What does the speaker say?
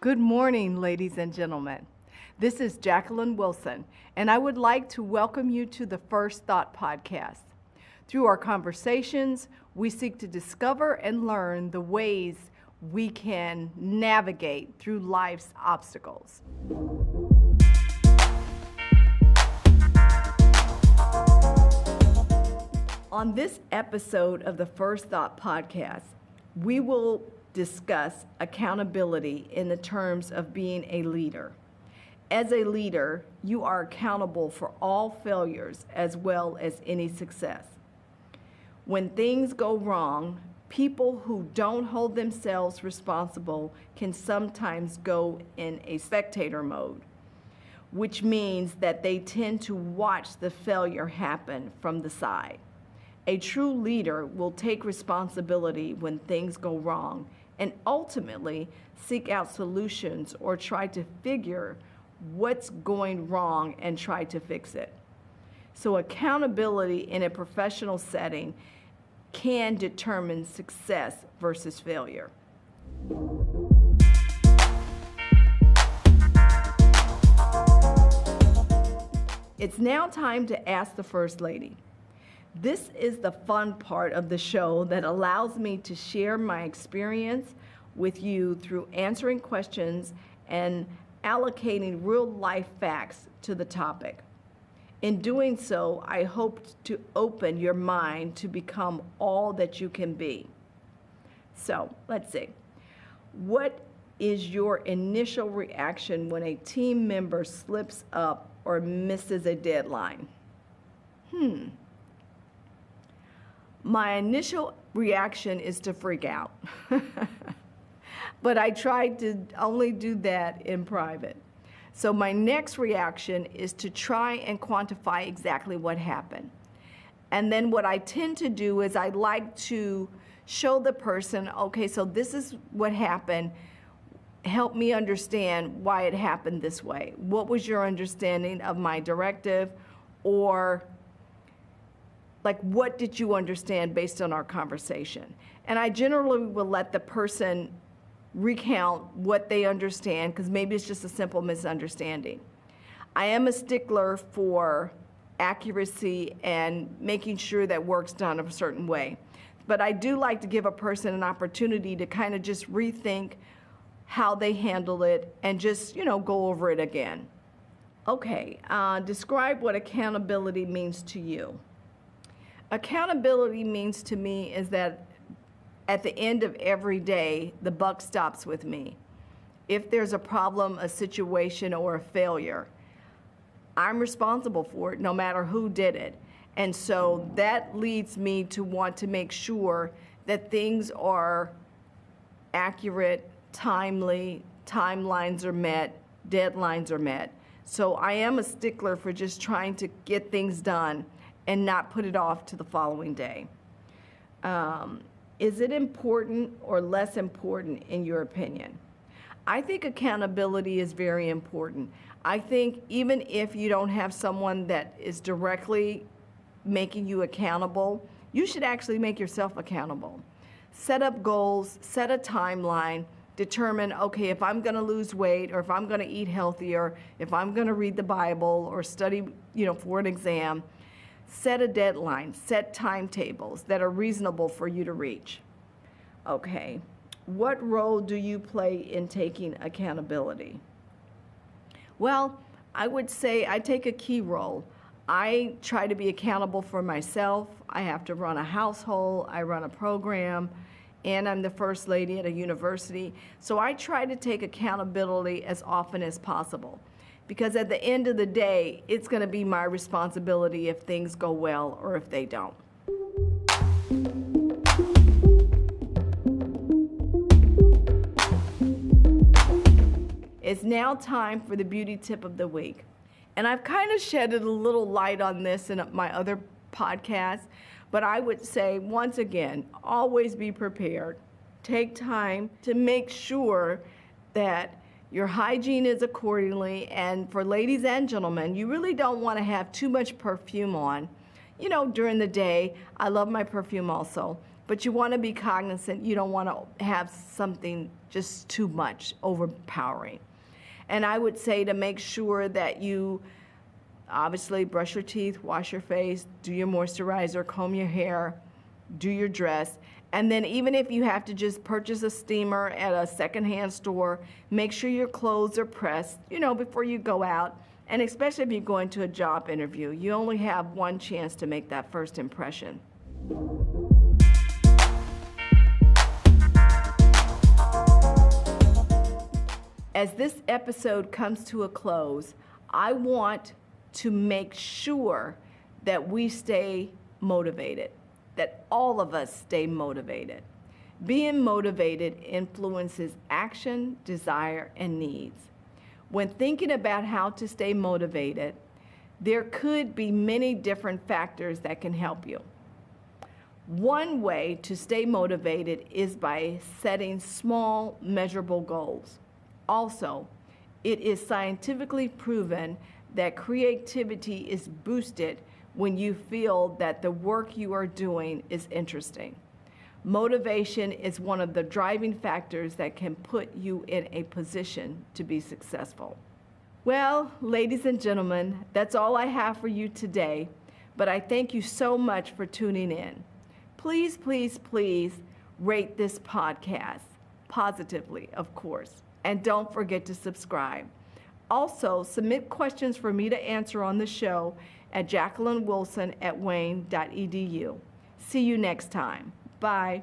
Good morning, ladies and gentlemen. This is Jacqueline Wilson, and I would like to welcome you to the First Thought podcast. Through our conversations, we seek to discover and learn the ways we can navigate through life's obstacles. On this episode of the First Thought podcast, we will discuss accountability in the terms of being a leader. As a leader, you are accountable for all failures as well as any success. When things go wrong, people who don't hold themselves responsible can sometimes go in a spectator mode, which means that they tend to watch the failure happen from the side. A true leader will take responsibility when things go wrong and ultimately seek out solutions or try to figure what's going wrong and try to fix it. So accountability in a professional setting can determine success versus failure. It's now time to ask the First Lady. This is the fun part of the show that allows me to share my experience with you through answering questions and allocating real-life facts to the topic. In doing so, I hope to open your mind to become all that you can be. So, let's see. What is your initial reaction when a team member slips up or misses a deadline? My initial reaction is to freak out, but I try to only do that in private. So my next reaction is to try and quantify exactly what happened. And then what I tend to do is I like to show the person, okay, so this is what happened. Help me understand why it happened this way. What was your understanding of my directive? Or like, what did you understand based on our conversation? And I generally will let the person recount what they understand, because maybe it's just a simple misunderstanding. I am a stickler for accuracy and making sure that work's done a certain way. But I do like to give a person an opportunity to kind of just rethink how they handle it and just, go over it again. Okay, describe what accountability means to you. Accountability means to me is that at the end of every day, the buck stops with me. If there's a problem, a situation, or a failure, I'm responsible for it no matter who did it. And so that leads me to want to make sure that things are accurate, timely, timelines are met, deadlines are met. So I am a stickler for just trying to get things done and not put it off to the following day. Is it important or less important in your opinion? I think accountability is very important. I think even if you don't have someone that is directly making you accountable, you should actually make yourself accountable. Set up goals, set a timeline, determine, okay, if I'm gonna lose weight, or if I'm gonna eat healthier, if I'm gonna read the Bible or study, for an exam, set a deadline, set timetables that are reasonable for you to reach. Okay, what role do you play in taking accountability? Well, I would say I take a key role. I try to be accountable for myself. I have to run a household, I run a program, and I'm the First Lady at a university. So I try to take accountability as often as possible. Because at the end of the day, it's going to be my responsibility if things go well or if they don't. It's now time for the beauty tip of the week. And I've kind of shedded a little light on this in my other podcasts, but I would say, once again, always be prepared. Take time to make sure that your hygiene is accordingly, and for ladies and gentlemen, you really don't want to have too much perfume on, during the day. I love my perfume also, but you want to be cognizant. You don't want to have something just too much, overpowering. And I would say to make sure that you obviously brush your teeth, wash your face, do your moisturizer, comb your hair, do your dress. And then even if you have to just purchase a steamer at a secondhand store, make sure your clothes are pressed, before you go out. And especially if you're going to a job interview, you only have one chance to make that first impression. As this episode comes to a close, I want to make sure that we stay motivated, that all of us stay motivated. Being motivated influences action, desire, and needs. When thinking about how to stay motivated, there could be many different factors that can help you. One way to stay motivated is by setting small, measurable goals. Also, it is scientifically proven that creativity is boosted when you feel that the work you are doing is interesting. Motivation is one of the driving factors that can put you in a position to be successful. Well, ladies and gentlemen, that's all I have for you today, but I thank you so much for tuning in. Please, please, please rate this podcast positively, of course, and don't forget to subscribe. Also, submit questions for me to answer on the show at jacquelinewilson@wayne.edu. See you next time. Bye.